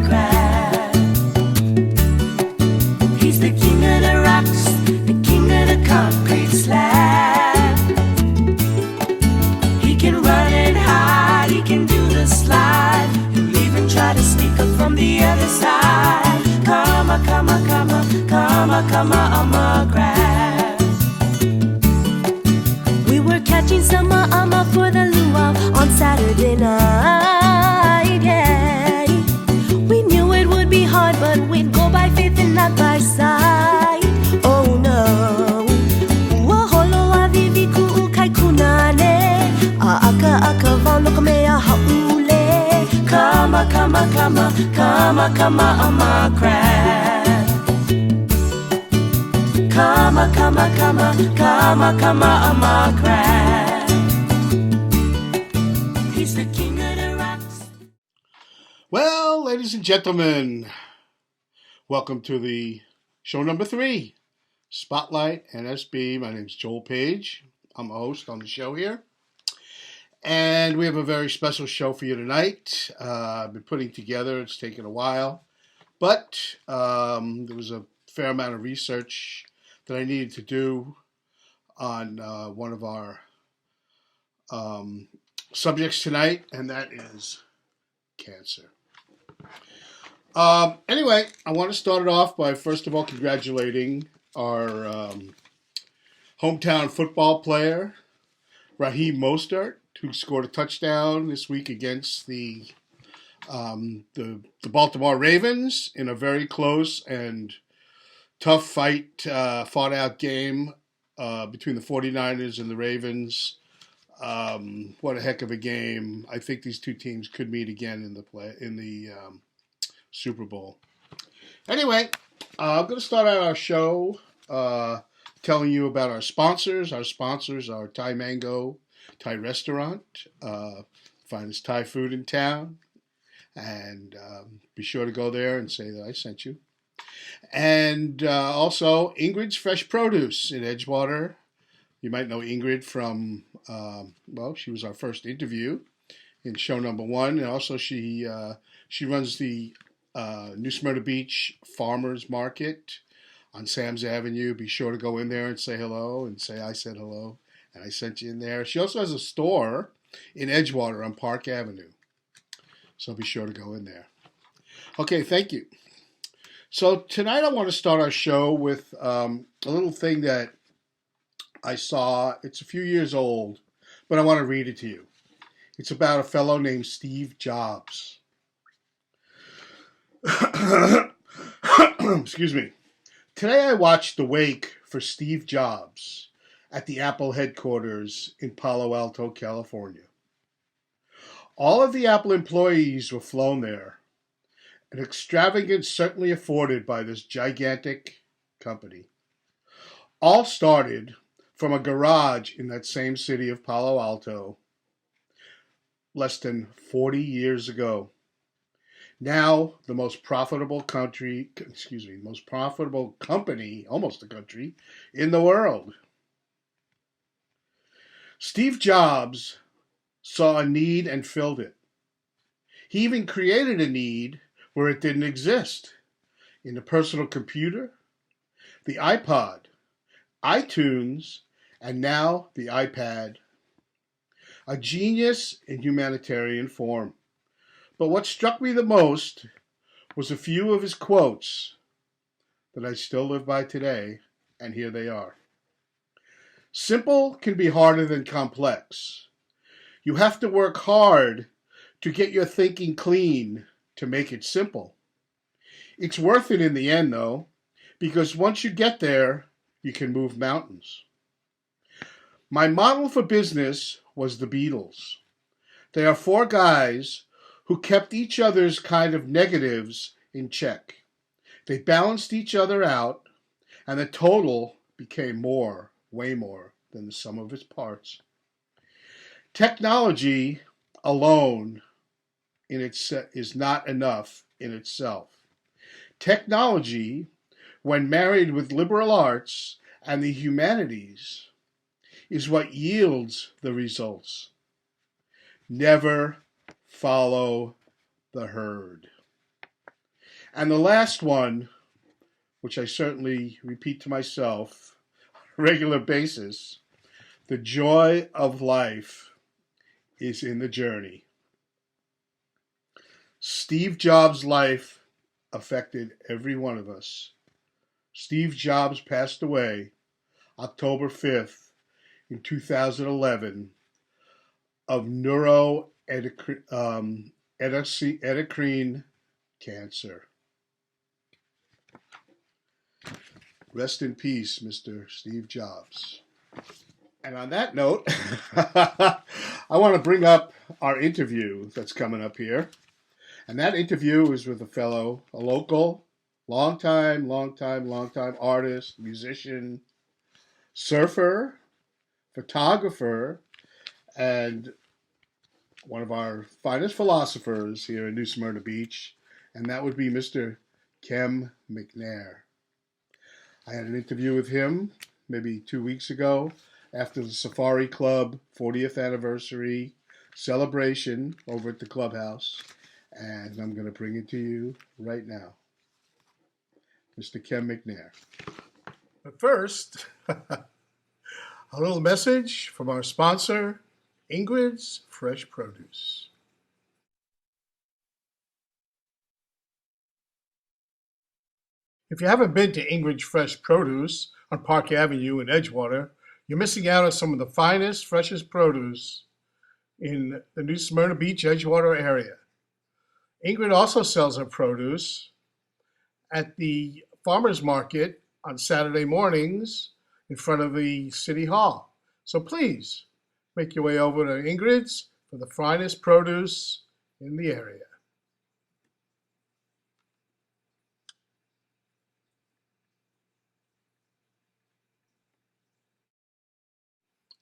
grab. He's the king of the rocks, the king of the concrete slab. He can run and hide, he can do the slide. He'll even try to sneak up from the other side. Come on, grab. We were catching some for the luau on Saturday night, yeah. We knew it would be hard, but we'd go by faith and not by sight. Oh no. Waholo avivi ku'ukai kunane. Aka vano kamea haule. Kama, crab. Kama, crab. He's the king of the rocks. Well, ladies and gentlemen, welcome to the show number 3, Spotlight NSB. My name's Joel Page. I'm a host on the show here. And we have a very special show for you tonight. I've been putting together, it's taken a while. But there was a fair amount of research that I needed to do on one of our subjects tonight, and that is cancer. Anyway, I want to start it off by first of all congratulating our hometown football player, Raheem Mostert, who scored a touchdown this week against the Baltimore Ravens in a very close and tough fought out game between the 49ers and the Ravens. What a heck of a game. I think these two teams could meet again in the Super Bowl. Anyway, I'm going to start out our show telling you about our sponsors. Our sponsors are Thai Mango Thai Restaurant, finest Thai food in town. And be sure to go there and say that I sent you. And also Ingrid's Fresh Produce in Edgewater. You might know Ingrid from, she was our first interview in show number 1. And also she runs the New Smyrna Beach Farmers Market on Sam's Avenue. Be sure to go in there and say hello and say I said hello and I sent you in there. She also has a store in Edgewater on Park Avenue. So be sure to go in there. Okay, thank you. So tonight I want to start our show with a little thing that I saw. It's a few years old, but I want to read it to you. It's about a fellow named Steve Jobs. Excuse me. Today I watched the wake for Steve Jobs at the Apple headquarters in Palo Alto, California. All of the Apple employees were flown there, an extravagance certainly afforded by this gigantic company. All started from a garage in that same city of Palo Alto less than 40 years ago. Now, the most profitable company, almost a country, in the world. Steve Jobs saw a need and filled it. He even created a need where it didn't exist. In the personal computer, the iPod, iTunes, and now the iPad. A genius in humanitarian form. But what struck me the most was a few of his quotes that I still live by today, and here they are. Simple can be harder than complex. You have to work hard to get your thinking clean to make it simple. It's worth it in the end, though, because once you get there, you can move mountains. My model for business was the Beatles. They are 4 guys who kept each other's kind of negatives in check. They balanced each other out, and the total became more, way more, than the sum of its parts. Technology alone is not enough in itself. Technology when married with liberal arts and the humanities, is what yields the results. Never follow the herd. And the last one, which I certainly repeat to myself on a regular basis, the joy of life is in the journey. Steve Jobs' life affected every one of us. Steve Jobs passed away October 5th in 2011 of neuroendocrine cancer. Rest in peace, Mr. Steve Jobs. And on that note, I want to bring up our interview that's coming up here. And that interview is with a local, longtime artist, musician, surfer, photographer, and one of our finest philosophers here in New Smyrna Beach, and that would be Mr. Kem McNair. I had an interview with him maybe 2 weeks ago after the Safari Club 40th anniversary celebration over at the clubhouse, and I'm going to bring it to you right now. Mr. Kem McNair. But first, a little message from our sponsor, Ingrid's Fresh Produce. If you haven't been to Ingrid's Fresh Produce on Park Avenue in Edgewater, you're missing out on some of the finest, freshest produce in the New Smyrna Beach, Edgewater area. Ingrid also sells her produce at the farmers market on Saturday mornings in front of the City Hall. So please make your way over to Ingrid's for the finest produce in the area.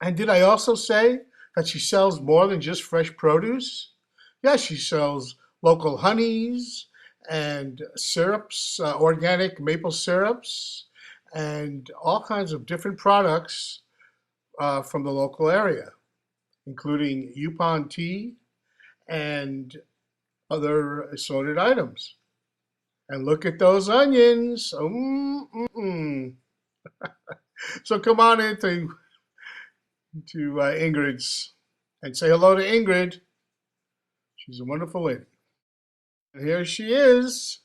And did I also say that she sells more than just fresh produce? Yes, she sells local honeys and syrups, organic maple syrups, and all kinds of different products from the local area, including Yupon tea and other assorted items. And look at those onions. So come on into Ingrid's and say hello to Ingrid. She's a wonderful lady. And here she is.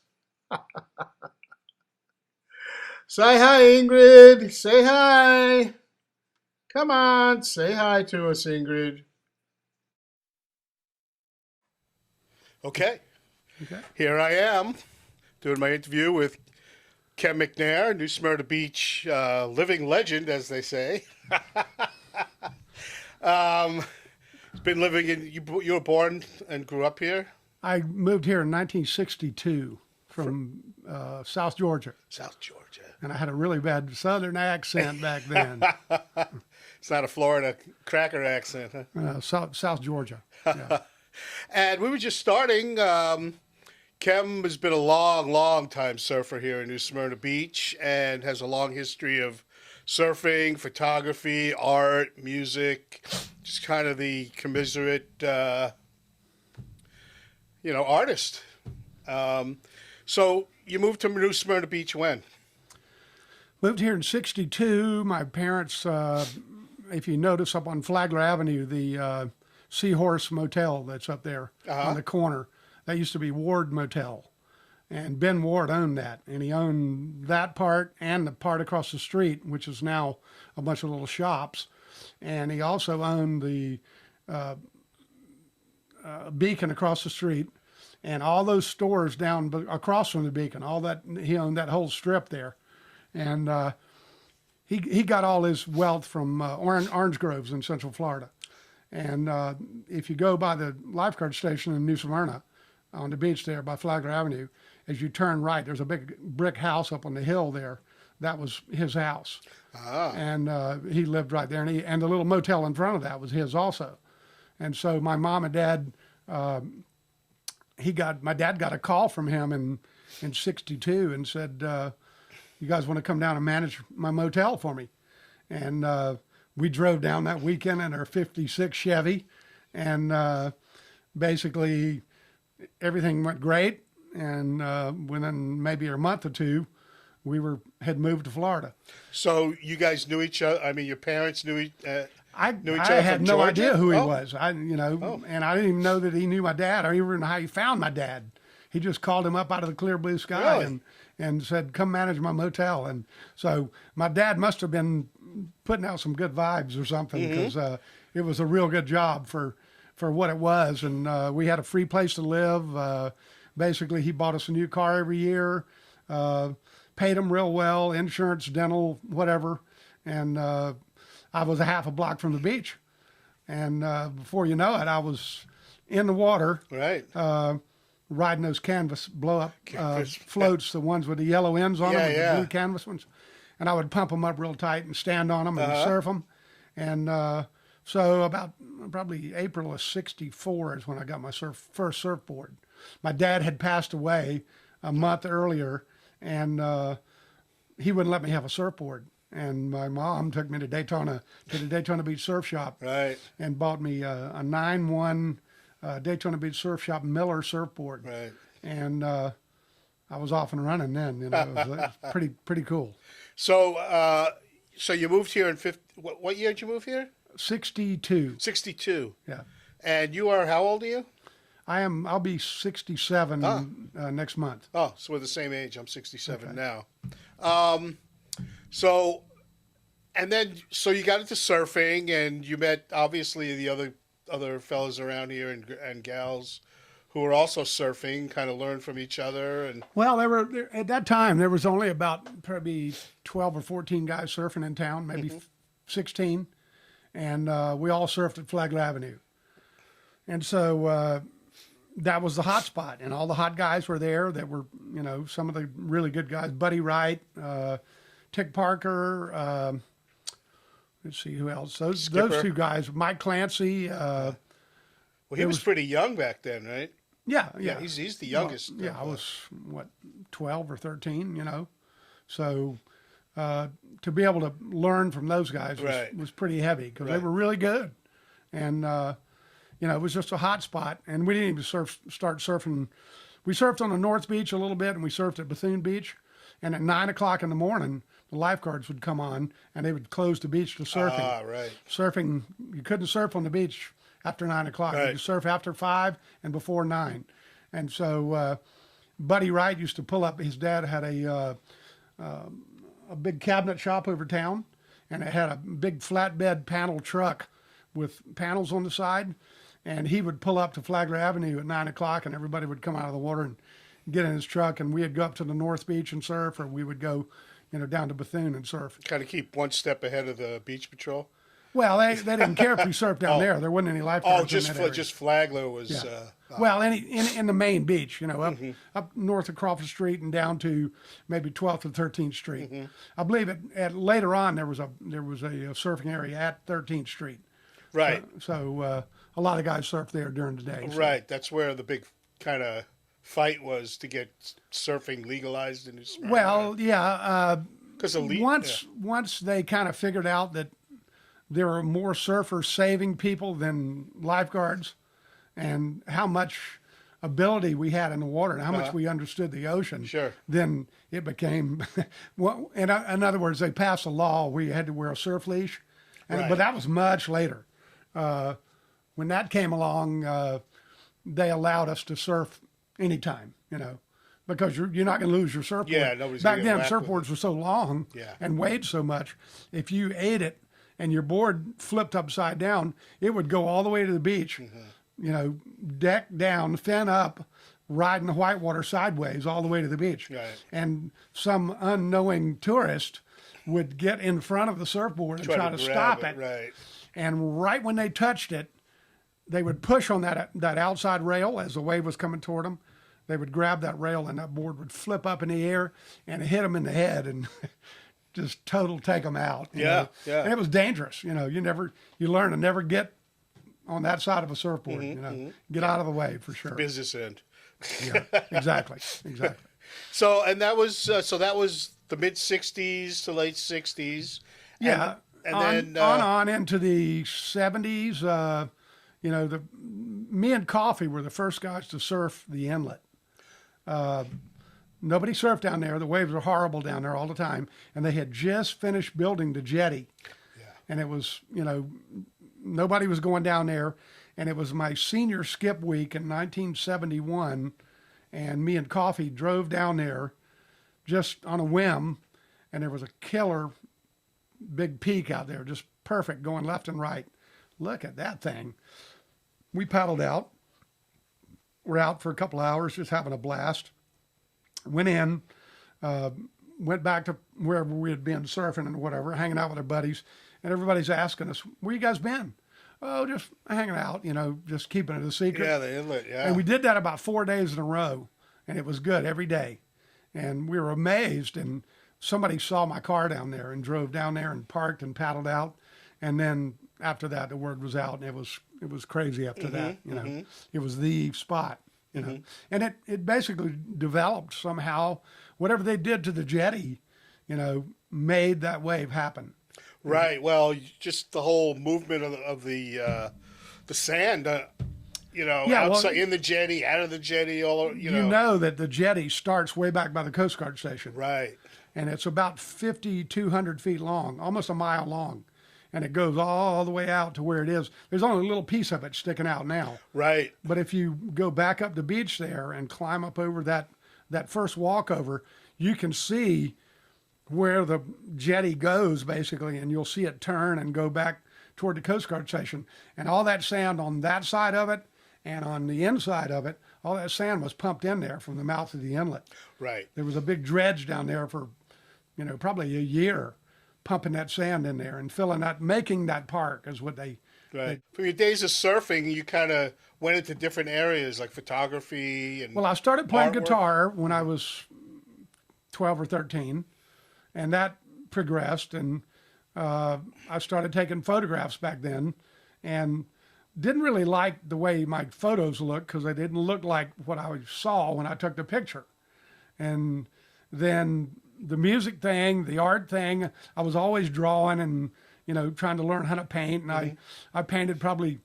Say hi, Ingrid. Say hi. Come on, say hi to us, Ingrid. Okay. Here I am doing my interview with Kem McNair, New Smyrna Beach living legend, as they say. Been living in, you were born and grew up here? I moved here in 1962 from South Georgia. South Georgia. And I had a really bad Southern accent back then. It's not a Florida cracker accent, huh? South Georgia. Yeah. And we were just starting. Kem has been a long time surfer here in New Smyrna Beach and has a long history of surfing, photography, art, music, just kind of the commiserate, artist. So you moved to New Smyrna Beach when? Moved here in 62. My parents, if you notice up on Flagler Avenue, the Seahorse Motel that's up there on the corner, that used to be Ward Motel. And Ben Ward owned that. And he owned that part and the part across the street, which is now a bunch of little shops. And he also owned the Beacon across the street. And all those stores down across from the Beacon, all that, he owned that whole strip there. And he got all his wealth from orange groves in Central Florida. And if you go by the lifeguard station in New Smyrna, on the beach there by Flagler Avenue, as you turn right, there's a big brick house up on the hill there. That was his house. And he lived right there. And the little motel in front of that was his also. And so my mom and dad, my dad got a call from him in 62 and said, you guys want to come down and manage my motel for me? And we drove down that weekend in our 56 Chevy, and basically everything went great. And within maybe a month or two, we had moved to Florida. So you guys knew each other. I mean, your parents knew each I other had from no Georgia? idea who he Oh. was. And I didn't even know that he knew my dad, or even how he found my dad. He just called him up out of the clear blue sky Really? and said, "Come manage my motel." And so my dad must have been putting out some good vibes or something, because it was a real good job for what it was. And we had a free place to live. Basically, he bought us a new car every year, paid him real well, insurance, dental, whatever. And I was a half a block from the beach. And before you know it, I was in the water, Right. riding those canvas blow-up floats, the ones with the yellow ends on them, the blue canvas ones. And I would pump them up real tight and stand on them and surf them. And so about probably April of '64 is when I got my first surfboard. My dad had passed away a month earlier, and he wouldn't let me have a surfboard. And my mom took me to the Daytona Beach Surf Shop, Right. and bought me a 9-1 Daytona Beach Surf Shop Miller surfboard. Right. And I was off and running then. It was pretty cool. So so you moved here in what year did you move here? 62. 62. Yeah. And you are, how old are you? I'll be 67 next month. Oh, so we're the same age. I'm 67 now. So you got into surfing, and you met obviously the other fellas around here and gals who were also surfing, kind of learned from each other. And Well, at that time there was only about probably 12 or 14 guys surfing in town, maybe 16, and we all surfed at Flagler Avenue. And so that was the hot spot, and all the hot guys were there. That were, some of the really good guys. Buddy Wright, Tick Parker. Let's see who else. Those two guys. Mike Clancy. well, he was pretty young back then, right? Yeah. He's the youngest. Well, I was 12 or 13. So to be able to learn from those guys was pretty heavy, because they were really good, and it was just a hot spot. And we didn't even start surfing. We surfed on the North Beach a little bit, and we surfed at Bethune Beach. And at 9 o'clock in the morning, the lifeguards would come on, and they would close the beach to surfing. Ah, right. Surfing, you couldn't surf on the beach after 9 o'clock. Right. You could surf after 5 and before 9. And so Buddy Wright used to pull up. His dad had a big cabinet shop over town, and it had a big flatbed panel truck with panels on the side. And he would pull up to Flagler Avenue at 9 o'clock, and everybody would come out of the water and get in his truck, and we'd go up to the North Beach and surf, or we would go, down to Bethune and surf. Kind of keep one step ahead of the beach patrol. Well, they didn't care if we surfed down there. There wasn't any lifeguards. Just Flagler was. Yeah. Well, in the main beach, up north of Crawford Street and down to maybe 12th and 13th Street. I believe at later on there was a surfing area at 13th Street. Right. So a lot of guys surfed there during the day. So. Right. That's where the big kind of fight was, to get surfing legalized in this. Well, yeah. Because once they kind of figured out that there were more surfers saving people than lifeguards, and how much ability we had in the water and how much we understood the ocean, Sure. then it became, in other words, they passed a law where you had to wear a surf leash, but that was much later. When that came along, they allowed us to surf anytime, because you're not going to lose your surfboard. Yeah, nobody's Back gonna then, get whacked with surfboards were so long and weighed so much. If you ate it and your board flipped upside down, it would go all the way to the beach, deck down, fin up, riding the whitewater sideways all the way to the beach. Right. And some unknowing tourist would get in front of the surfboard and try to stop it. Right. And right when they touched it, they would push on that outside rail as the wave was coming toward them. They would grab that rail, and that board would flip up in the air and hit them in the head and just total take them out. you know. And it was dangerous. You learn to never get on that side of a surfboard. Get out of the way for sure. Business end. Yeah, exactly. So that was the mid '60s to late '60s. Yeah, And then on into the 70s. You know, me and Coffee were the first guys to surf the inlet. Nobody surfed down there. The waves were horrible down there all the time, and they had just finished building the jetty. Yeah. And it was, you know, nobody was going down there, and it was my senior skip week in 1971, and me and Coffee drove down there just on a whim, and there was a killer big peak out there, just perfect, going left and right. Look at that thing. We paddled out. We're out for a couple hours, just having a blast. Went in, went back to wherever we had been surfing and whatever, hanging out with our buddies, and everybody's asking us, "Where you guys been?" "Oh, just hanging out, you know, just keeping it a secret." Yeah, the inlet, yeah. And we did that about 4 days in a row, and it was good every day. And we were amazed, and somebody saw my car down there and drove down there and parked and paddled out. And then after that, the word was out, and it was crazy after that. You know, it was the spot. You know, and it basically developed somehow. Whatever they did to the jetty, you know, made that wave happen. Right. Well, just the whole movement of the sand. You know, Yeah, well, outside, in the jetty, out of the jetty, all you know. You know that the jetty starts way back by the Coast Guard station. Right. And it's about 5,200 feet long, almost a mile long. And it goes all the way out to where it is. There's only a little piece of it sticking out now. Right. But if you go back up the beach there and climb up over that first walkover, you can see where the jetty goes, basically, and you'll see it turn and go back toward the Coast Guard station. And all that sand on that side of it and on the inside of it, all that sand was pumped in there from the mouth of the inlet. Right. There was a big dredge down there for, you know, probably a year, pumping that sand in there and filling that, making that park is what they. Right. From your days of surfing, you kind of went into different areas like photography and. Well, I started playing artwork. guitar when I was 12 or 13, and that progressed, and I started taking photographs back then, and didn't really like the way my photos looked because they didn't look like what I saw when I took the picture. And then the music thing, the art thing, I was always drawing and, you know, trying to learn how to paint. And I painted probably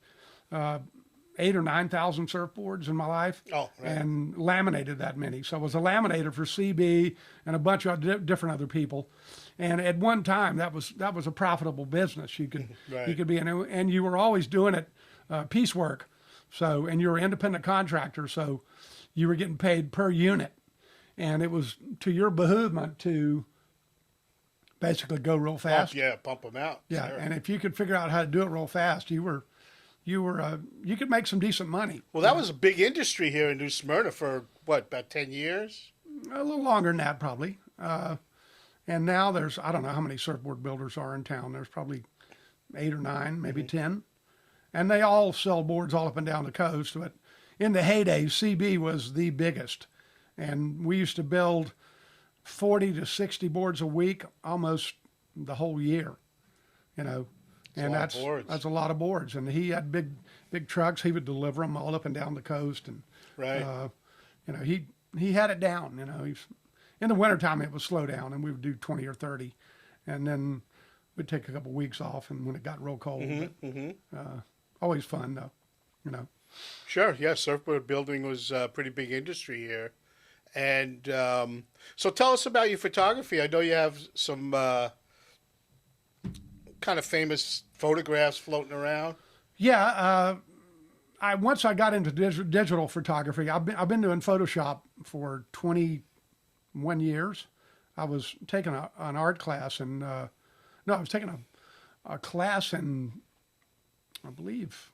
8,000 or 9,000 surfboards in my life. Oh, right. And laminated that many. So I was a laminator for CB and a bunch of different other people. And at one time, that was a profitable business. You could Right. you could be and you were always doing it piecework. So, and you were an independent contractor, so you were getting paid per unit. And it was to your behoovement to basically go real fast. Pump them out. Yeah, Sure. and if you could figure out how to do it real fast, you could make some decent money. Well, that was a big industry here in New Smyrna for what, about 10 years? A little longer than that, probably. And now there's, I don't know how many surfboard builders are in town. There's probably 8 or 9, maybe 10. And they all sell boards all up and down the coast. But in the heyday, CB was the biggest. And we used to build 40 to 60 boards a week, almost the whole year, you know. And that's a lot of boards. And he had big trucks. He would deliver them all up and down the coast. And, Right. you know, he had it down, you know. In the wintertime, it would slow down, and we would do 20 or 30. And then we'd take a couple of weeks off and when it got real cold. Always fun, though, you know. Sure, yeah, surfboard building was a pretty big industry here. And so tell us about your photography. I know you have some kind of famous photographs floating around. Yeah, once I got into digital photography, I've been doing Photoshop for 21 years. I was taking an art class and I was taking a class in, I believe,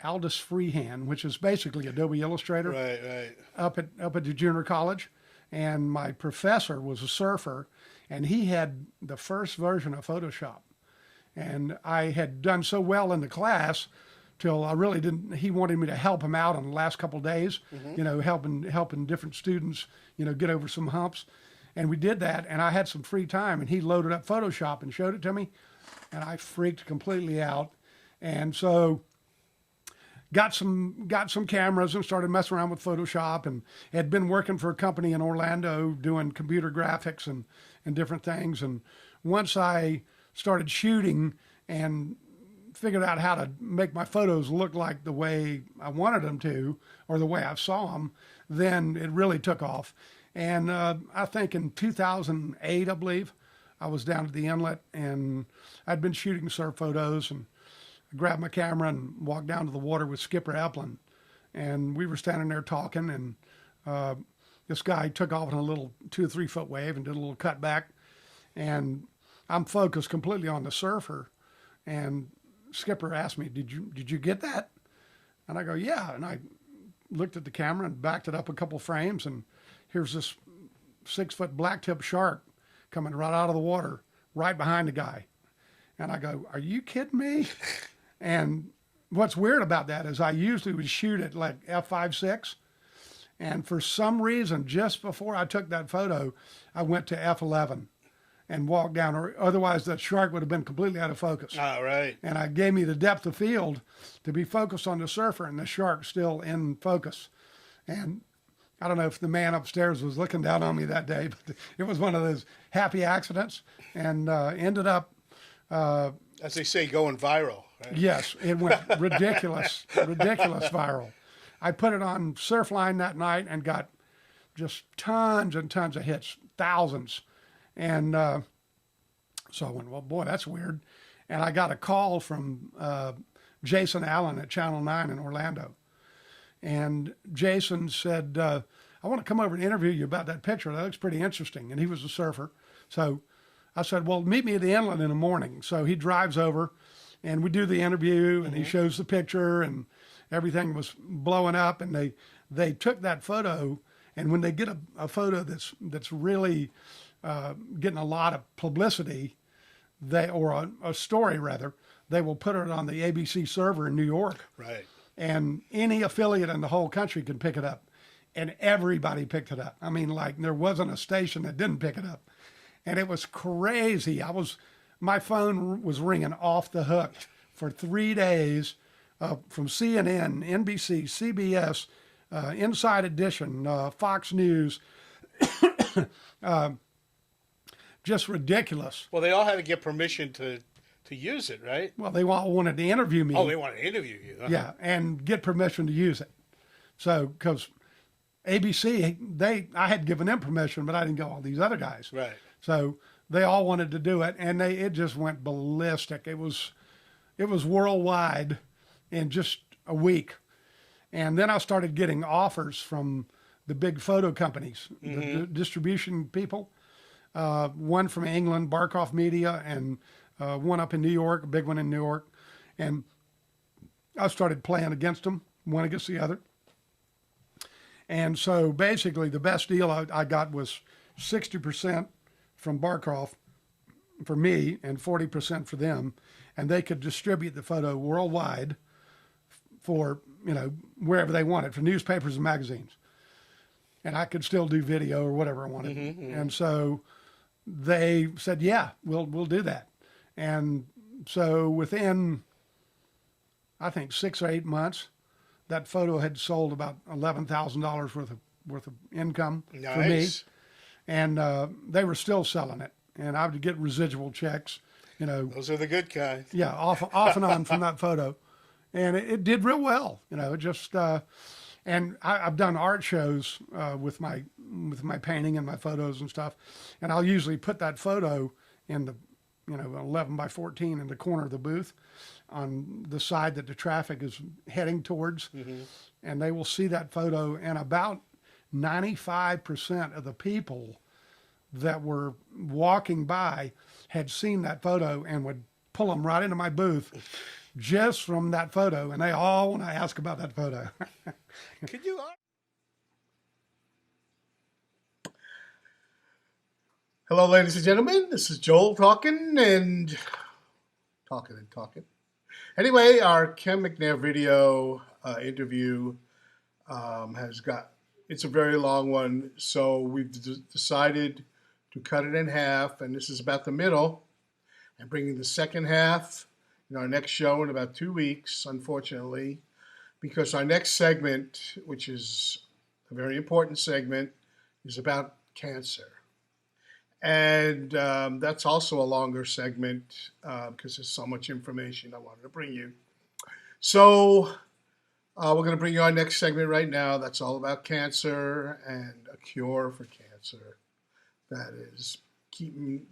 Aldous Freehand, which is basically Adobe Illustrator. Right. Up at the junior college, and my professor was a surfer, and he had the first version of Photoshop, and I had done so well in the class till I really didn't. He wanted me to help him out on the last couple of days, you know, helping different students, you know, get over some humps, and we did that, and I had some free time, and he loaded up Photoshop and showed it to me, and I freaked completely out, and so got some cameras and started messing around with Photoshop, and had been working for a company in Orlando doing computer graphics and different things. And once I started shooting and figured out how to make my photos look like the way I wanted them to, or the way I saw them, then it really took off. And I think in 2008, I believe, I was down at the inlet, and I'd been shooting surf photos, and I grabbed my camera and walked down to the water with Skipper Epplin. And we were standing there talking, and this guy took off in a little 2 or 3 foot wave and did a little cutback. And I'm focused completely on the surfer. And Skipper asked me, did you get that? And I go, yeah. And I looked at the camera and backed it up a couple frames, and here's this 6 foot blacktip shark coming right out of the water, right behind the guy. And I go, are you kidding me? And what's weird about that is I usually would shoot at like f5.6. And for some reason, just before I took that photo, I went to f11 and walked down, or otherwise that shark would have been completely out of focus. All right. And I gave me the depth of field to be focused on the surfer, and the shark still in focus. And I don't know if the man upstairs was looking down on me that day, but it was one of those happy accidents, and ended up, as they say, going viral. Right? yes, it went ridiculous viral. I put it on Surfline that night and got just tons and tons of hits, thousands. And so I went, well, boy, that's weird. And I got a call from Jason Allen at Channel 9 in Orlando. And Jason said, I want to come over and interview you about that picture. That looks pretty interesting. And he was a surfer. So I said, well, meet me at the inlet in the morning. So he drives over, and we do the interview, and he shows the picture, and everything was blowing up. And they took that photo, and when they get a photo that's really getting a lot of publicity, or a story rather, they will put it on the ABC server in New York. Right. And any affiliate in the whole country can pick it up. And everybody picked it up. I mean, like, there wasn't a station that didn't pick it up. And it was crazy. My phone was ringing off the hook for 3 days from CNN, NBC, CBS, Inside Edition, Fox News. Just ridiculous. Well, they all had to get permission to use it, right? Well, they all wanted to interview me. Oh, they wanted to interview you. Uh-huh. Yeah, and get permission to use it. So, because ABC, I had given them permission, but I didn't go all these other guys. Right. So they all wanted to do it, and it just went ballistic. It was worldwide in just a week. And then I started getting offers from the big photo companies, the distribution people. One from England, Barkoff Media, and one up in New York, a big one in New York. And I started playing against them, one against the other. And so basically the best deal I got was 60% from Barkoff for me and 40% for them. And they could distribute the photo worldwide for, wherever they wanted, for newspapers and magazines. And I could still do video or whatever I wanted. And so they said, yeah, we'll do that. And so within, I think, 6 or 8 months, that photo had sold about $11,000 worth of income for me. And they were still selling it. And I would get residual checks, Those are the good kind. Yeah, off and on from that photo. And it did real well, just... And I've done art shows with my painting and my photos and stuff, and I'll usually put that photo in the 11 by 14 in the corner of the booth on the side that the traffic is heading towards, and they will see that photo. And about 95% of the people that were walking by had seen that photo and would pull them right into my booth just from that photo, and they all want to ask about that photo. Could you? Hello, ladies and gentlemen. This is Joel talking. Anyway, our Ken McNair video interview it's a very long one, so we've decided to cut it in half, and this is about the middle, and bringing the second half in our next show in about 2 weeks, unfortunately. because our next segment, which is a very important segment, is about cancer. And that's also a longer segment because there's so much information I wanted to bring you. So we're going to bring you our next segment right now. That's all about cancer and a cure for cancer that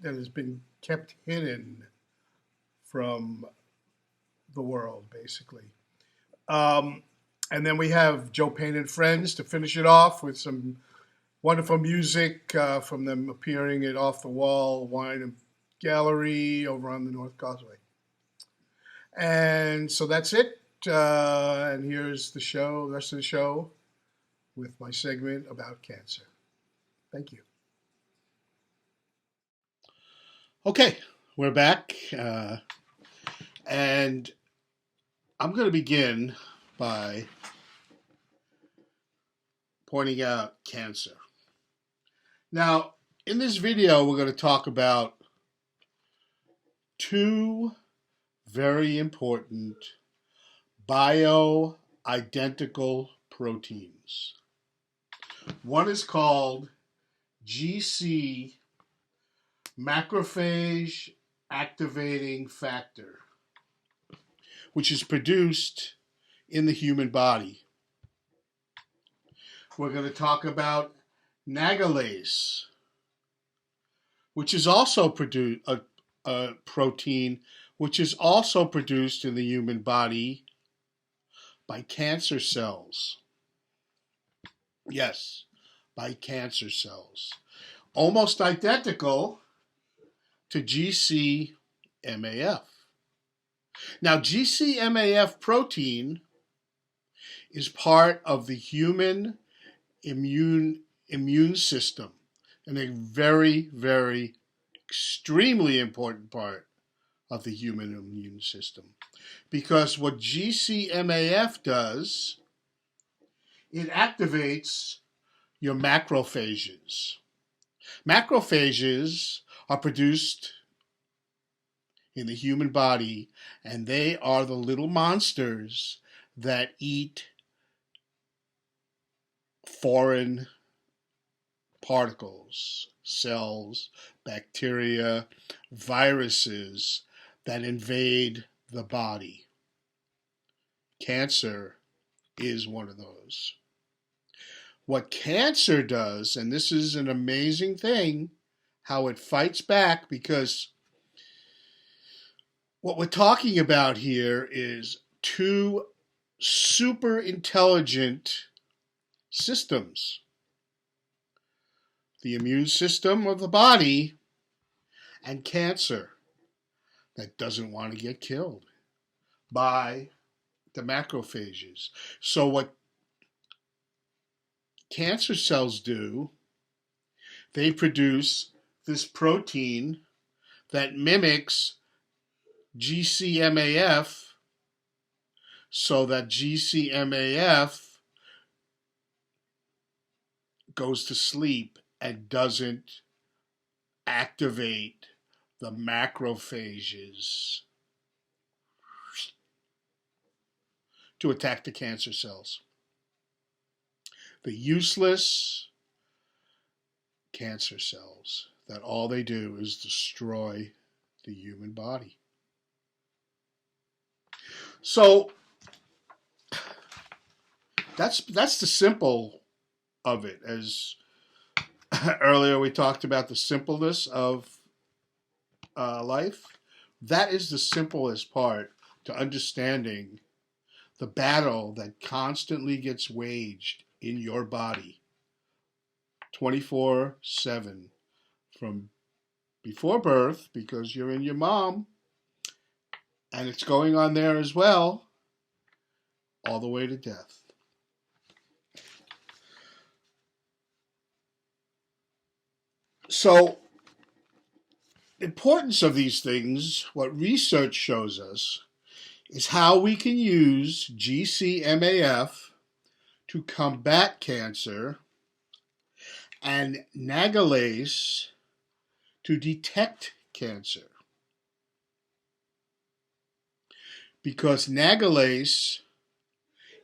has been kept hidden from the world, basically. And then we have Joe Payne and Friends to finish it off with some wonderful music from them appearing at Off the Wall Wine and Gallery over on the North Causeway. And so that's it. And here's the rest of the show with my segment about cancer. Thank you. Okay, we're back. And I'm going to begin by pointing out cancer. Now, in this video, we're going to talk about two very important bioidentical proteins. One is called GC macrophage activating factor, which is produced in the human body. We're going to talk about nagalase, which is also a protein which is also produced in the human body by cancer cells. Yes, by cancer cells. Almost identical to GCMAF. Now, GCMAF protein is part of the human immune system, and a very, very extremely important part of the human immune system. Because what GCMAF does, it activates your macrophages. Macrophages are produced in the human body, and they are the little monsters that eat foreign particles, cells, bacteria, viruses that invade the body. Cancer is one of those. What cancer does, and this is an amazing thing, how it fights back, because what we're talking about here is two super intelligent systems. The immune system of the body and cancer that doesn't want to get killed by the macrophages. So what cancer cells do, they produce this protein that mimics GCMAF, so that GCMAF goes to sleep and doesn't activate the macrophages to attack the cancer cells. The useless cancer cells that all they do is destroy the human body. So that's the simple of it. As earlier we talked about the simpleness of life. That is the simplest part to understanding the battle that constantly gets waged in your body 24/7 from before birth, because you're in your mom and it's going on there as well, all the way to death. So, the importance of these things, what research shows us, is how we can use GCMAF to combat cancer and nagalase to detect cancer. Because nagalase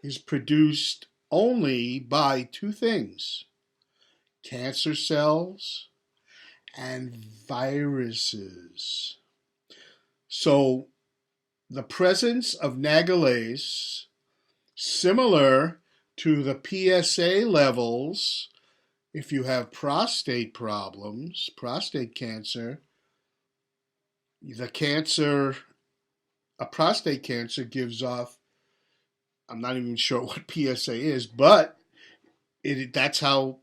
is produced only by two things: cancer cells and viruses. So the presence of nagalase, similar to the PSA levels, if you have prostate problems, prostate cancer, a prostate cancer gives off, I'm not even sure what PSA is, but that's how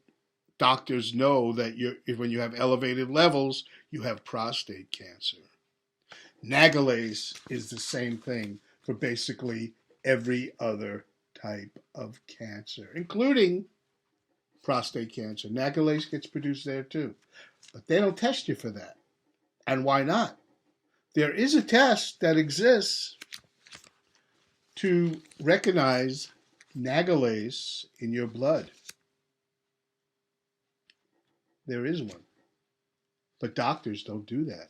doctors know that when you have elevated levels, you have prostate cancer. Nagalase is the same thing for basically every other type of cancer, including prostate cancer. Nagalase gets produced there too, but they don't test you for that. And why not? There is a test that exists to recognize nagalase in your blood. There is one, but doctors don't do that.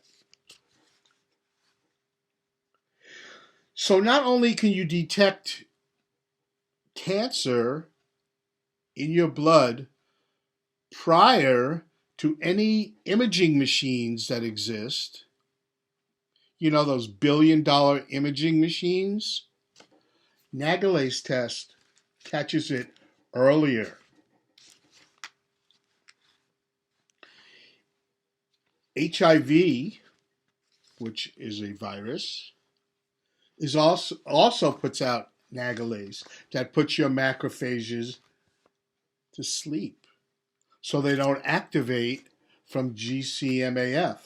So not only can you detect cancer in your blood prior to any imaging machines that exist, you know, those billion-dollar imaging machines, nagalase test catches it earlier. HIV, which is a virus, is also puts out nagalase that puts your macrophages to sleep, so they don't activate from GCMAF,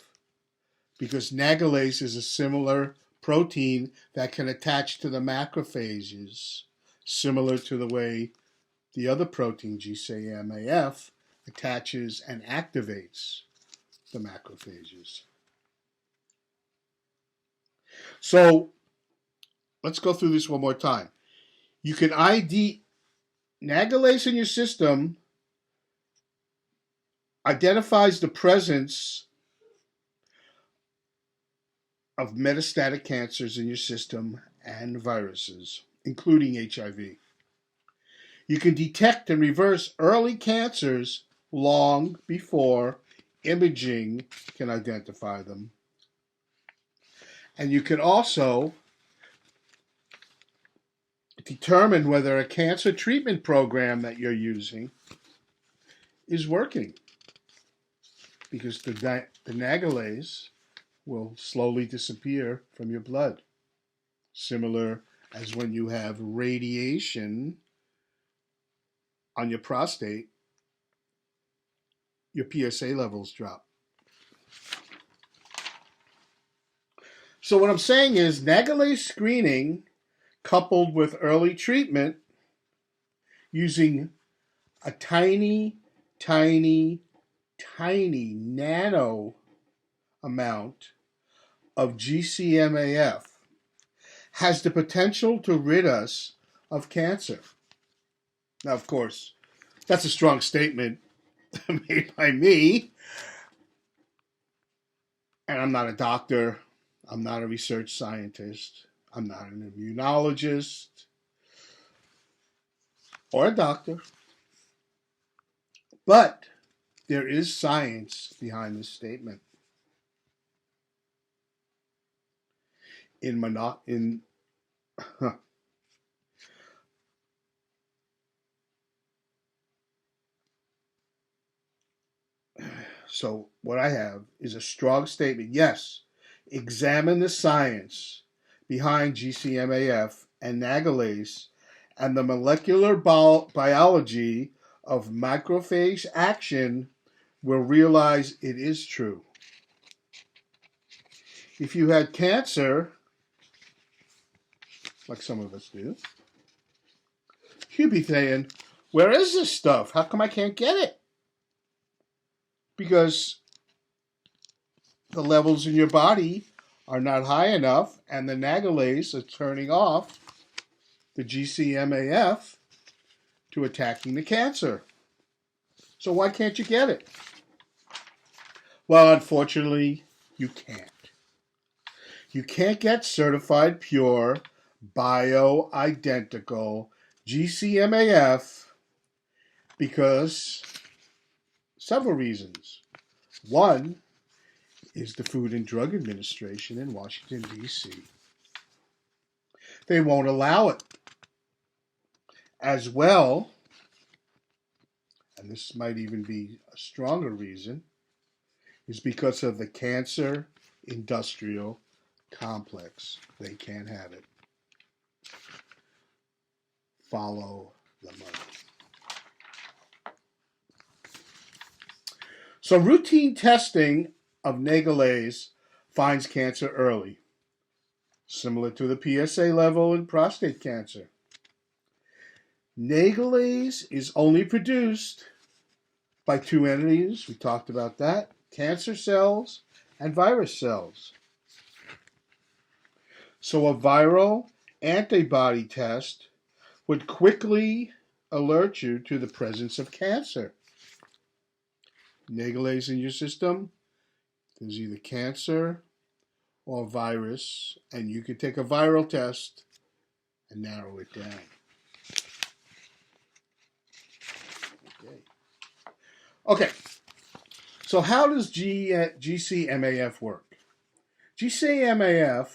because nagalase is a similar protein that can attach to the macrophages, similar to the way the other protein, GCMAF, attaches and activates the macrophages. So let's go through this one more time. You can ID nagalase in your system, identifies the presence of metastatic cancers in your system and viruses, including HIV. You can detect and reverse early cancers long before imaging can identify them. And you can also determine whether a cancer treatment program that you're using is working, because the nagalase will slowly disappear from your blood, similar as when you have radiation on your prostate, your PSA levels drop. So what I'm saying is nagalase screening coupled with early treatment using a tiny nano amount of GCMAF has the potential to rid us of cancer. Now, of course, that's a strong statement made by me, and I'm not a doctor, I'm not a research scientist, I'm not an immunologist or a doctor, but there is science behind this statement. So what I have is a strong statement. Yes, examine the science behind GCMAF and nagalase and the molecular biology of macrophage action will realize it is true. If you had cancer, like some of us do, you'd be saying, where is this stuff? How come I can't get it? Because the levels in your body are not high enough, and the nagalase is turning off the GCMAF to attacking the cancer. So why can't you get it? Well, unfortunately, you can't. You can't get certified pure, bioidentical GCMAF because several reasons. One is the Food and Drug Administration in Washington, D.C. They won't allow it. As well, and this might even be a stronger reason, is because of the cancer industrial complex. They can't have it. Follow the money. So routine testing of Nagelase finds cancer early, similar to the PSA level in prostate cancer. Nagelase is only produced by two entities, we talked about that, cancer cells and virus cells. So a viral antibody test would quickly alert you to the presence of cancer. Nagelase in your system, there's either cancer or virus, and you could take a viral test and narrow it down. Okay, so how does GCMAF work? GCMAF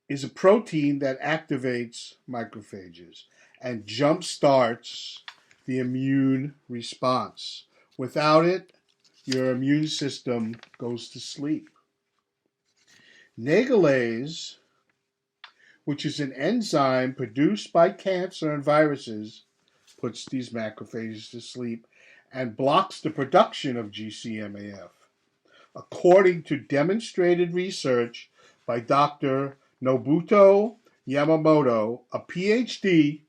is a protein that activates macrophages and jumpstarts the immune response. Without it, your immune system goes to sleep. Nagelase, which is an enzyme produced by cancer and viruses, puts these macrophages to sleep and blocks the production of GCMAF. According to demonstrated research by Dr. Nobuto Yamamoto, a PhD,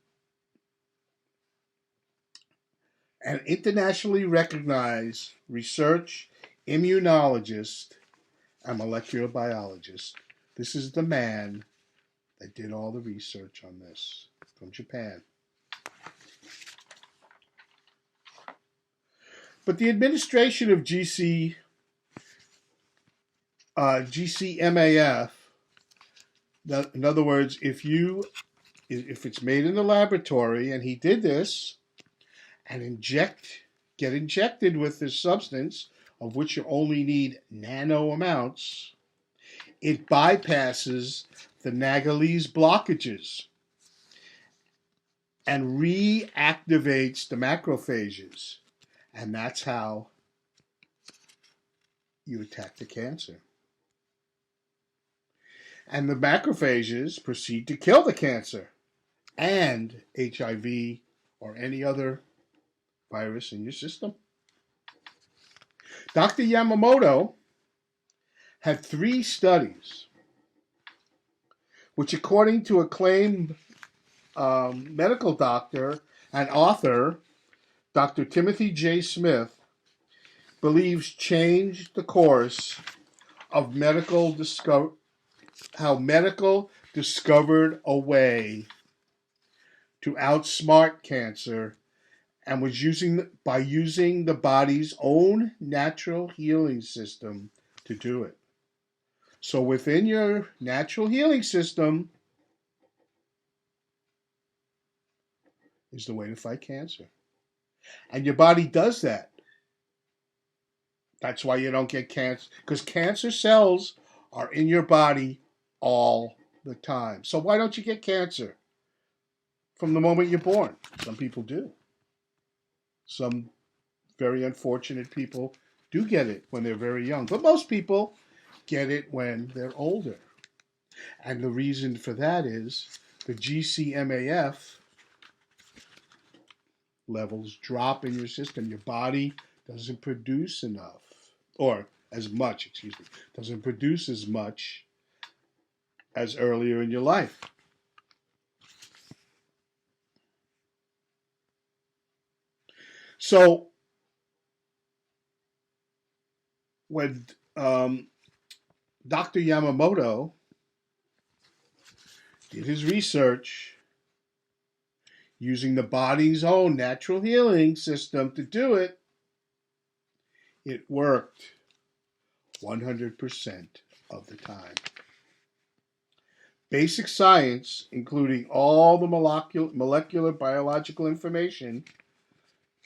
an internationally recognized research immunologist and molecular biologist. This is the man that did all the research on this from Japan. But the administration of GCMAF, in other words, if it's made in the laboratory, and he did this, and get injected with this substance, of which you only need nano amounts, it bypasses the Nagelase blockages and reactivates the macrophages. And that's how you attack the cancer. And the macrophages proceed to kill the cancer and HIV or any other virus in your system. Dr. Yamamoto had 3 studies, which according to acclaimed medical doctor and author, Dr. Timothy J. Smith, believes changed the course of how medical discovered a way to outsmart cancer and was using the body's own natural healing system to do it. So within your natural healing system is the way to fight cancer. And your body does that. That's why you don't get cancer, because cancer cells are in your body all the time. So why don't you get cancer from the moment you're born? Some people do. Some very unfortunate people do get it when they're very young. But most people get it when they're older. And the reason for that is the GCMAF levels drop in your system. Your body doesn't produce enough, or as much, doesn't produce as much as earlier in your life. So when Dr. Yamamoto did his research using the body's own natural healing system to do it, it worked 100% of the time. basic science, including all the molecular biological information,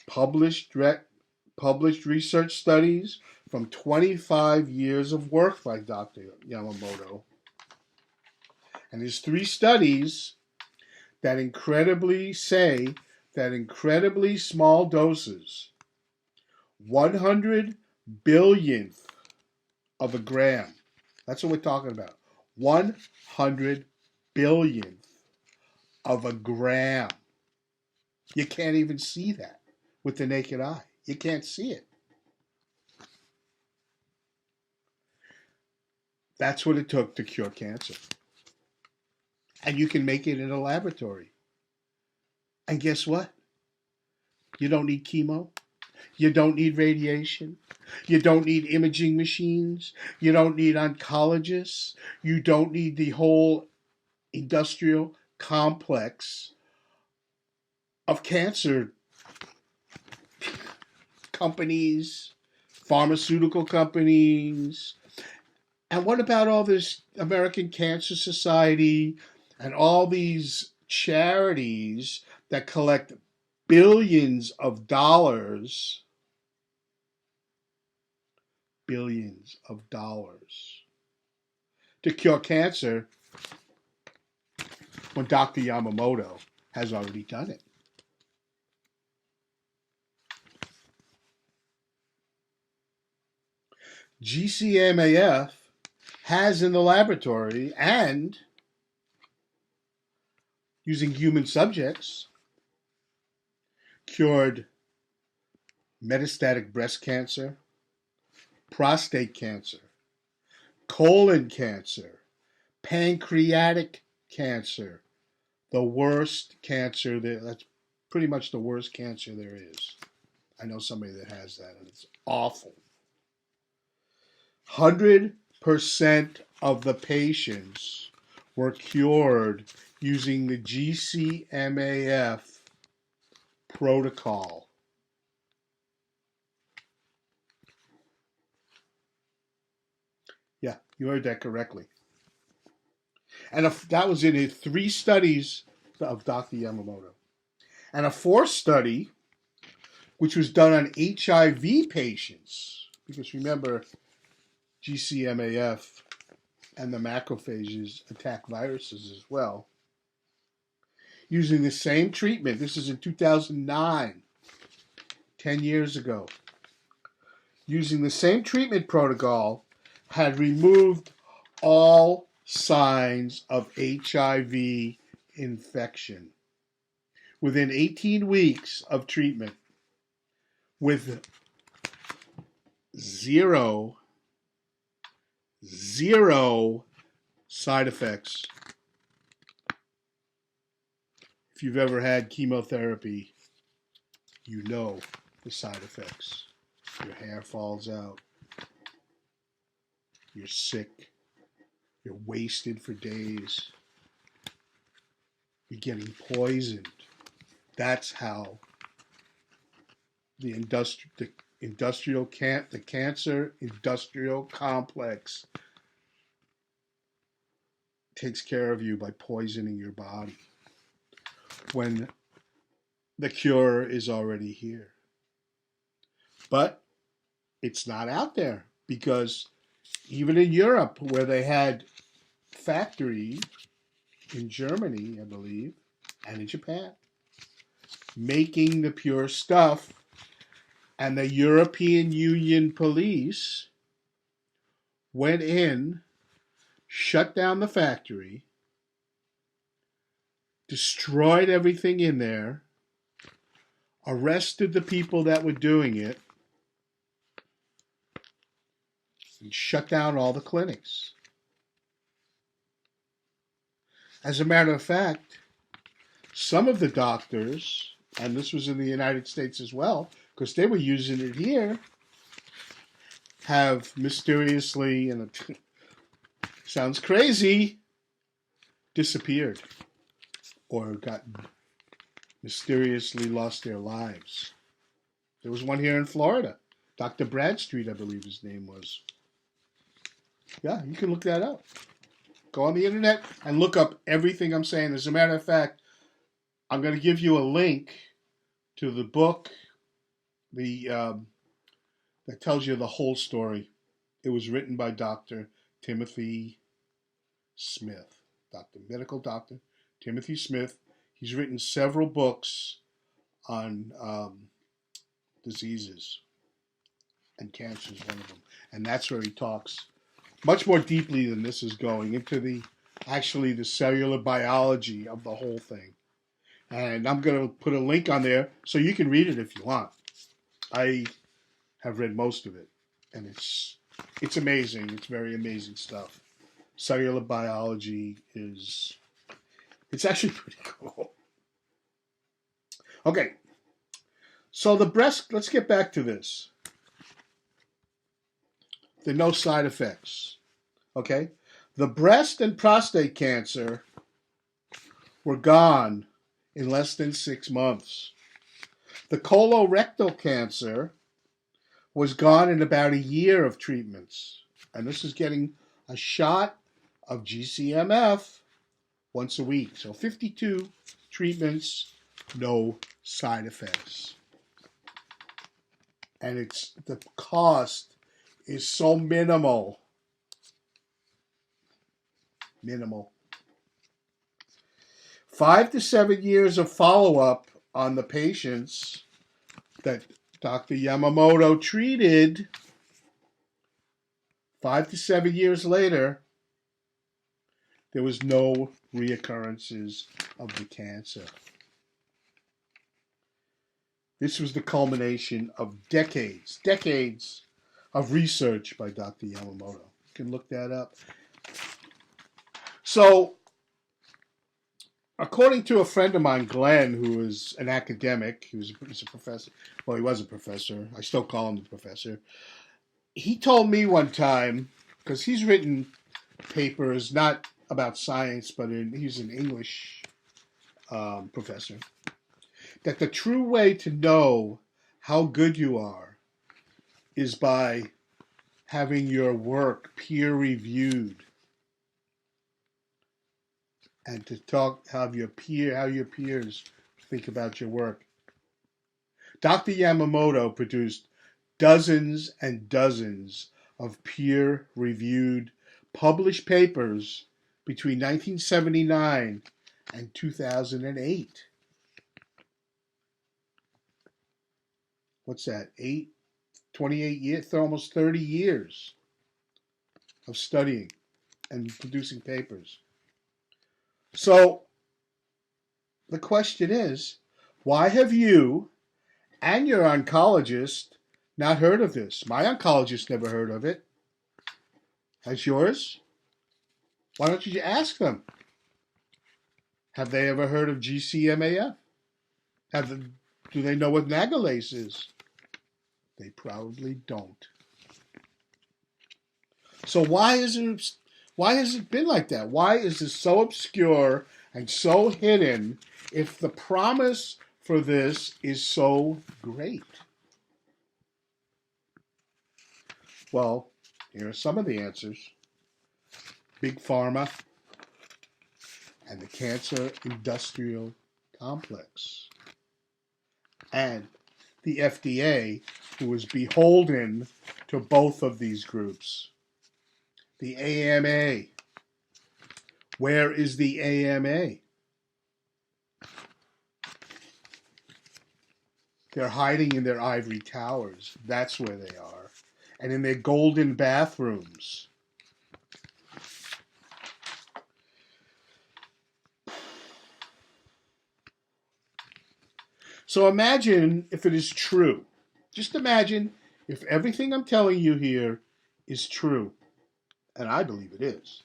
published research studies from 25 years of work by Dr. Yamamoto. And there's 3 studies that incredibly small doses, 100 billionth of a gram. That's what we're talking about. 100 billionth of a gram. You can't even see that with the naked eye. You can't see it. That's what it took to cure cancer. And you can make it in a laboratory. And guess what? You don't need chemo. You don't need radiation. You don't need imaging machines. You don't need oncologists. You don't need the whole industrial complex of cancer companies, pharmaceutical companies. And what about all this American Cancer Society and all these charities that collect billions of dollars to cure cancer when Dr. Yamamoto has already done it? GCMAF has in the laboratory and using human subjects cured metastatic breast cancer, prostate cancer, colon cancer, pancreatic cancer, the worst cancer. That's pretty much the worst cancer there is. I know somebody that has that, and it's awful. 100% of the patients were cured using the GCMAF protocol. Yeah, you heard that correctly. And that was in 3 studies of Dr. Yamamoto. And a 4th study, which was done on HIV patients, because remember, GCMAF and the macrophages attack viruses as well, using the same treatment. This is in 2009, 10 years ago. Using the same treatment protocol, had removed all signs of HIV infection within 18 weeks of treatment, with zero side effects. If you've ever had chemotherapy, you know the side effects. Your hair falls out. You're sick. You're wasted for days. You're getting poisoned. That's how the cancer industrial complex takes care of you by poisoning your body when the cure is already here. But it's not out there, because even in Europe, where they had factories in Germany, I believe, and in Japan, making the pure stuff, and the European Union police went in, shut down the factory, destroyed everything in there, arrested the people that were doing it, and shut down all the clinics. As a matter of fact, some of the doctors, and this was in the United States as well, because they were using it here, have mysteriously, and it sounds crazy, disappeared or got mysteriously lost their lives. There was one here in Florida, Dr. Bradstreet, I believe his name was. Yeah, you can look that up. Go on the internet and look up everything I'm saying. As a matter of fact, I'm going to give you a link to the book that tells you the whole story. It was written by Dr. Timothy Smith, medical doctor Timothy Smith. He's written several books on diseases, and cancer is one of them. And that's where he talks much more deeply than this is going into the cellular biology of the whole thing. And I'm going to put a link on there so you can read it if you want. I have read most of it, and it's amazing. It's very amazing stuff. Cellular biology it's actually pretty cool. Okay, so the breast, let's get back to this. There are no side effects, okay? The breast and prostate cancer were gone in less than 6 months. The colorectal cancer was gone in about a year of treatments. And this is getting a shot of GCMF once a week. So 52 treatments, no side effects. And the cost is so minimal. Minimal. 5 to 7 years of follow-up on the patients that Dr. Yamamoto treated. 5 to 7 years later, there was no reoccurrences of the cancer. This was the culmination of decades of research by Dr. Yamamoto. You can look that up. So, according to a friend of mine, Glenn, who is an academic, he's a professor. Well, he was a professor. I still call him the professor. He told me one time, because he's written papers, not about science, but he's an English professor, that the true way to know how good you are is by having your work peer reviewed, and to have your peers think about your work. Dr. Yamamoto produced dozens and dozens of peer-reviewed published papers between 1979 and 2008. What's that? 28 years, almost 30 years of studying and producing papers. So the question is, why have you and your oncologist not heard of this? My oncologist never heard of it. Has yours? Why don't you ask them? Have they ever heard of GCMAF? Do they know what nagalase is? They probably don't. So why has it been like that? Why is this so obscure and so hidden if the promise for this is so great? Well, here are some of the answers. Big Pharma and the cancer industrial complex. And the FDA, who is beholden to both of these groups. The AMA. Where is the AMA? They're hiding in their ivory towers. That's where they are. And in their golden bathrooms. So imagine if it is true. Just imagine if everything I'm telling you here is true. And I believe it is.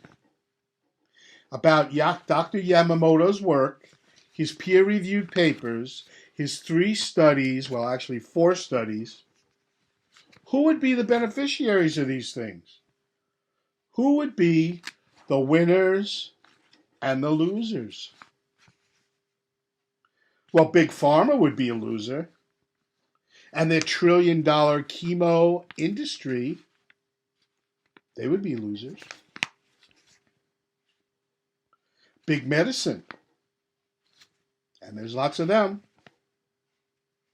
About Dr. Yamamoto's work, his peer-reviewed papers, his 3 studies, well, actually 4 studies. Who would be the beneficiaries of these things? Who would be the winners and the losers? Well, Big Pharma would be a loser. And their trillion-dollar chemo industry, they would be losers. Big medicine. And there's lots of them.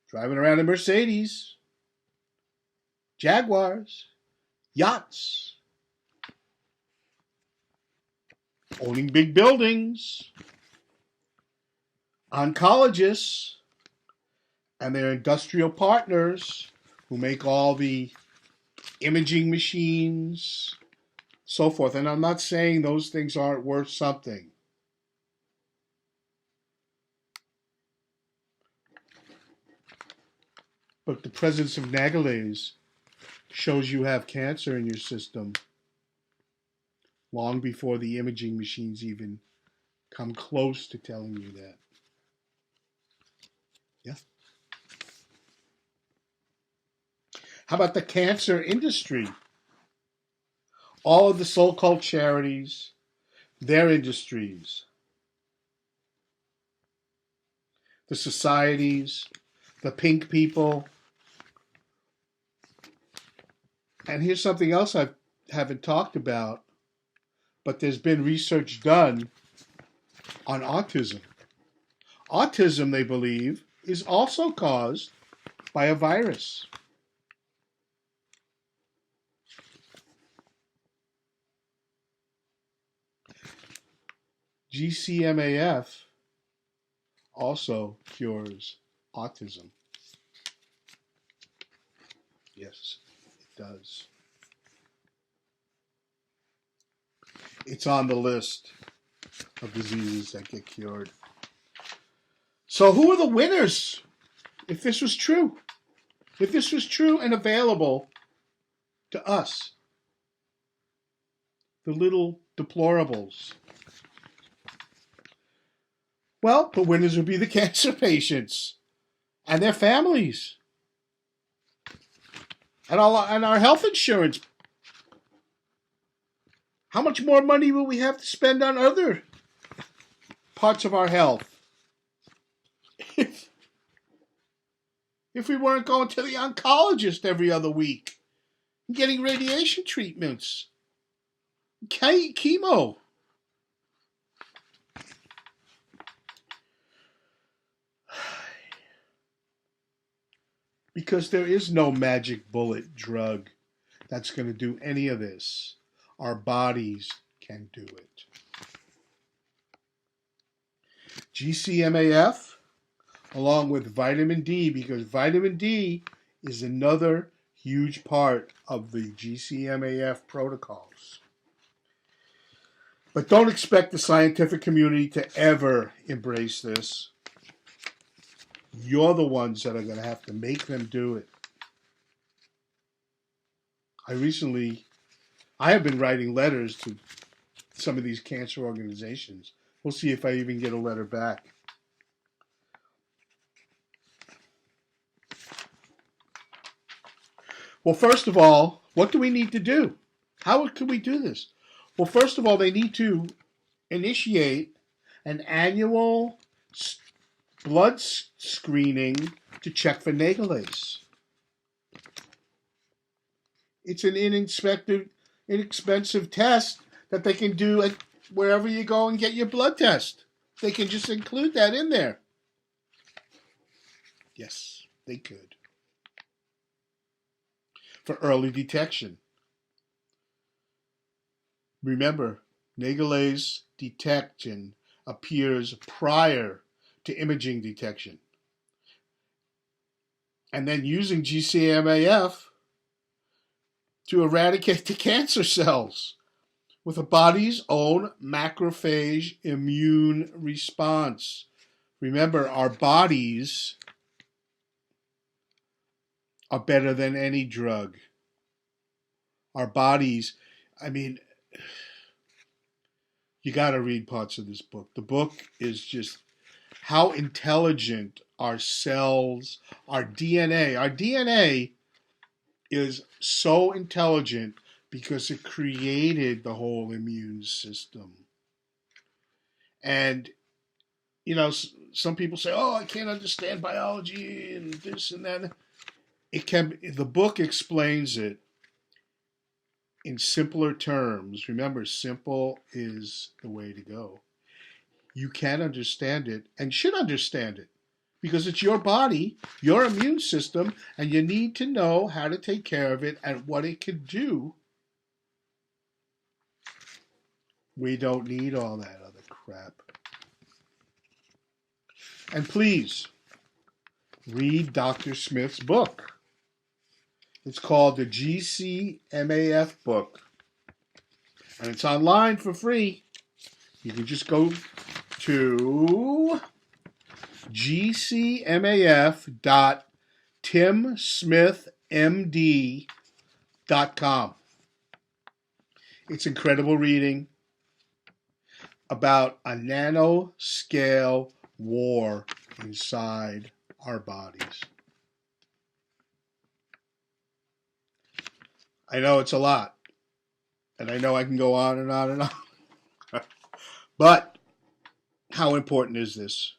Driving around in Mercedes, Jaguars, yachts, owning big buildings, oncologists, and their industrial partners who make all the imaging machines, so forth. And I'm not saying those things aren't worth something. But the presence of nagalase shows you have cancer in your system long before the imaging machines even come close to telling you that. Yeah. How about the cancer industry? All of the so-called charities, their industries, the societies, the pink people. And here's something else I haven't talked about, but there's been research done on autism. Autism, they believe, is also caused by a virus. GCMAF also cures autism. Yes, it does. It's on the list of diseases that get cured. So who are the winners if this was true? If this was true and available to us, the little deplorables. Well, the winners would be the cancer patients and their families and our health insurance. How much more money will we have to spend on other parts of our health if we weren't going to the oncologist every other week and getting radiation treatments, chemo? Because there is no magic bullet drug that's going to do any of this. Our bodies can do it. GCMAF, along with vitamin D, because vitamin D is another huge part of the GCMAF protocols. But don't expect the scientific community to ever embrace this. You're the ones that are going to have to make them do it. I have been writing letters to some of these cancer organizations. We'll see if I even get a letter back. Well, first of all, what do we need to do? How can we do this? Well, first of all, they need to initiate an annual blood screening to check for nagalase. It's an inexpensive test that they can do at wherever you go and get your blood test. They can just include that in there. Yes, they could. For early detection. Remember, nagalase detection appears prior to imaging detection. And then using GCMAF to eradicate the cancer cells with the body's own macrophage immune response. Remember, our bodies are better than any drug. Our bodies, you got to read parts of this book. The book is just how intelligent our cells, our DNA is so intelligent because it created the whole immune system. And, some people say, oh, I can't understand biology and this and that. The book explains it in simpler terms. Remember, simple is the way to go. you can understand it and should understand it because it's your body, your immune system, and you need to know how to take care of it and what it can do. We don't need all that other crap. And please, read Dr. Smith's book. It's called the GCMAF book. And it's online for free. You can just go to gcmaf.timsmithmd.com. It's incredible reading about a nanoscale war inside our bodies. I know it's a lot, and I know I can go on and on and on. But how important is this?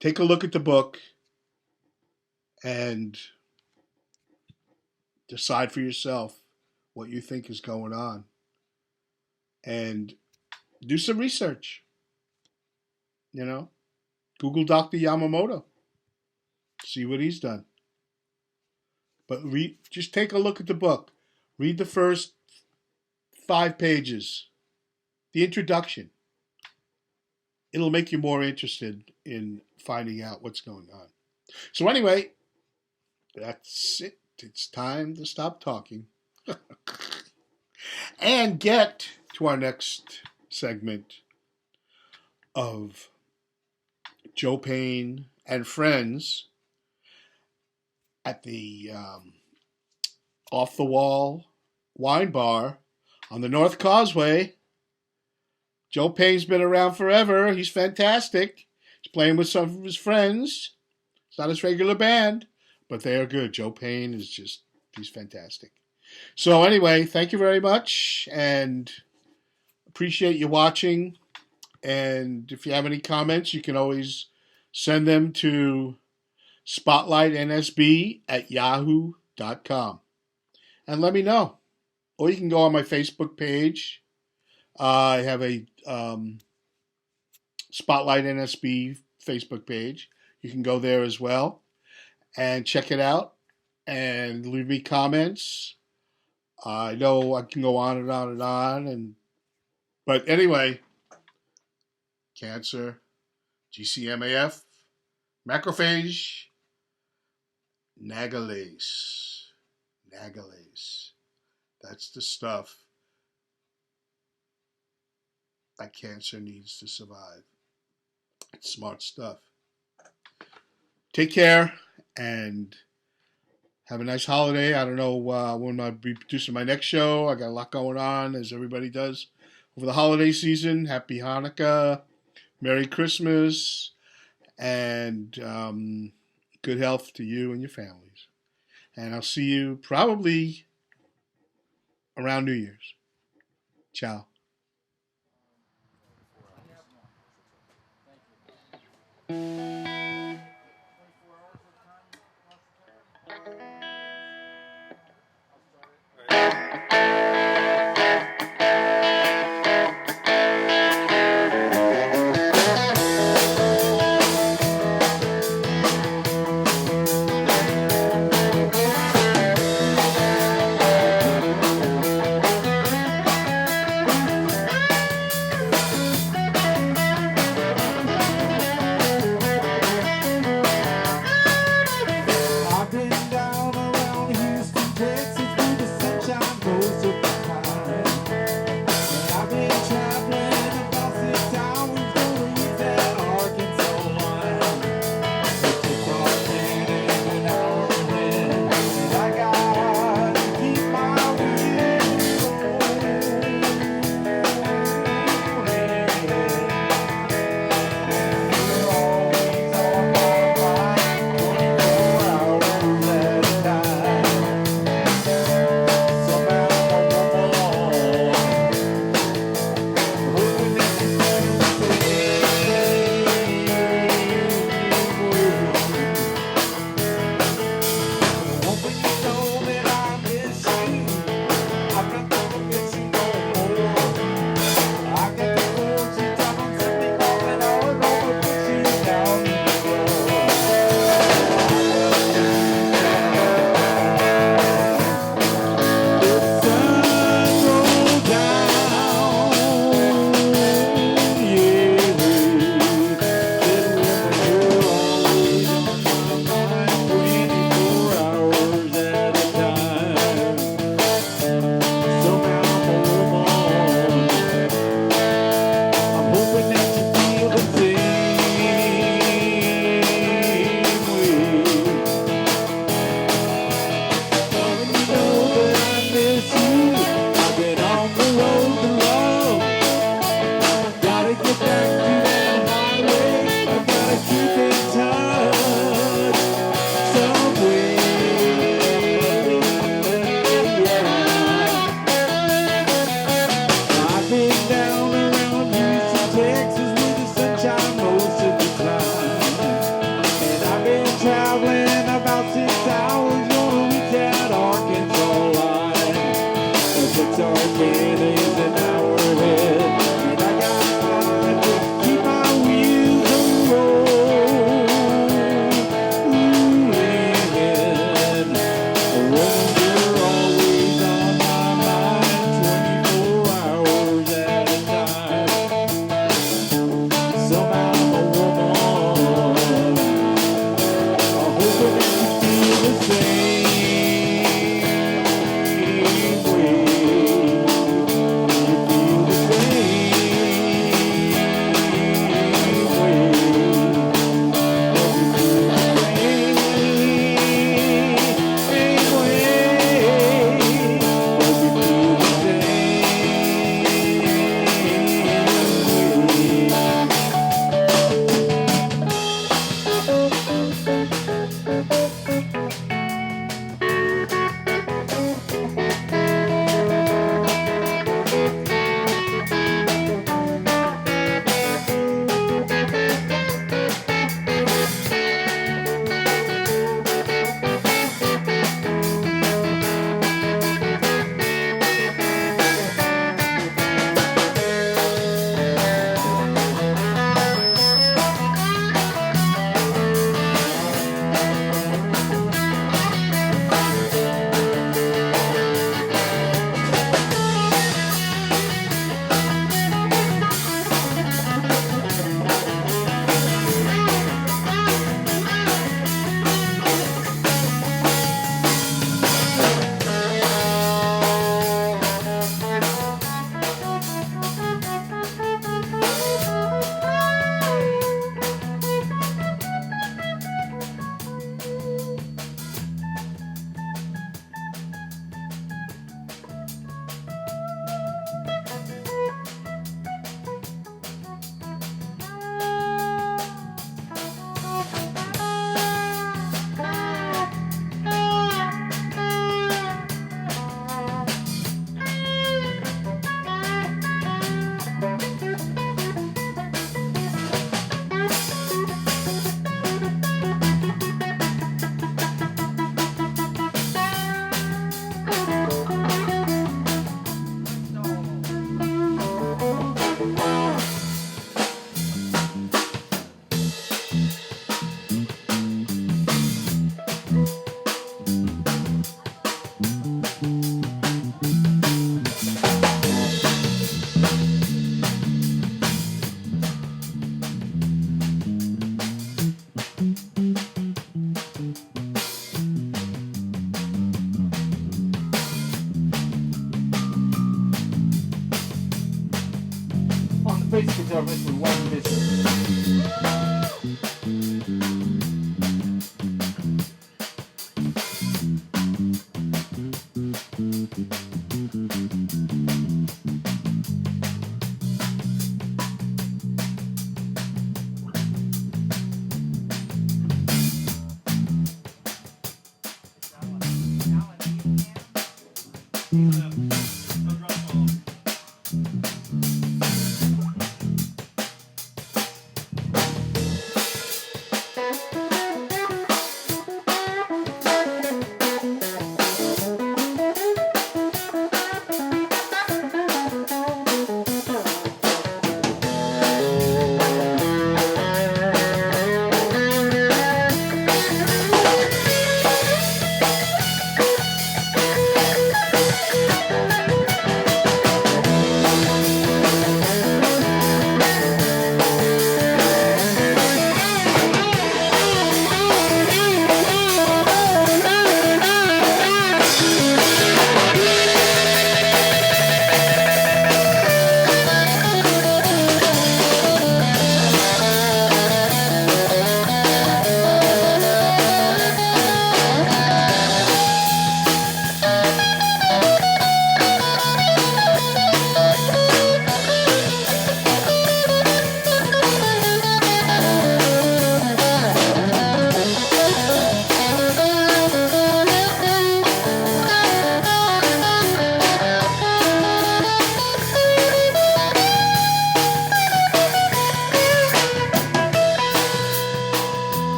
Take a look at the book and decide for yourself what you think is going on. And do some research. Google Dr. Yamamoto. See what he's done. But just take a look at the book. Read the first 5 pages. The introduction. It'll make you more interested in finding out what's going on. So anyway, that's it. It's time to stop talking and get to our next segment of Joe Payne and friends at the Off the Wall Wine Bar on the North Causeway. Joe Payne's been around forever. He's fantastic. He's playing with some of his friends. It's not his regular band, but they are good. Joe Payne he's fantastic. So anyway, thank you very much, and appreciate you watching. And if you have any comments, you can always send them to spotlightnsb@yahoo.com. And let me know. Or you can go on my Facebook page. I have a Spotlight NSB Facebook page. You can go there as well and check it out and leave me comments. I know I can go on and on and on. But anyway, cancer, GCMAF, macrophage, nagalase. That's the stuff that cancer needs to survive. It's smart stuff. Take care and have a nice holiday. I don't know when I'll be producing my next show. I got a lot going on, as everybody does over the holiday season. Happy Hanukkah, Merry Christmas, and good health to you and your families. And I'll see you probably around New Year's. Ciao. bass guitarist with one bass.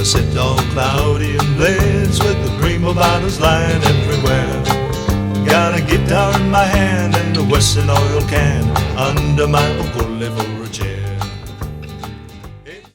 sit all cloudy and blades with the primo bottles lying everywhere. Got a guitar in my hand and a Western oil can under my portfolio.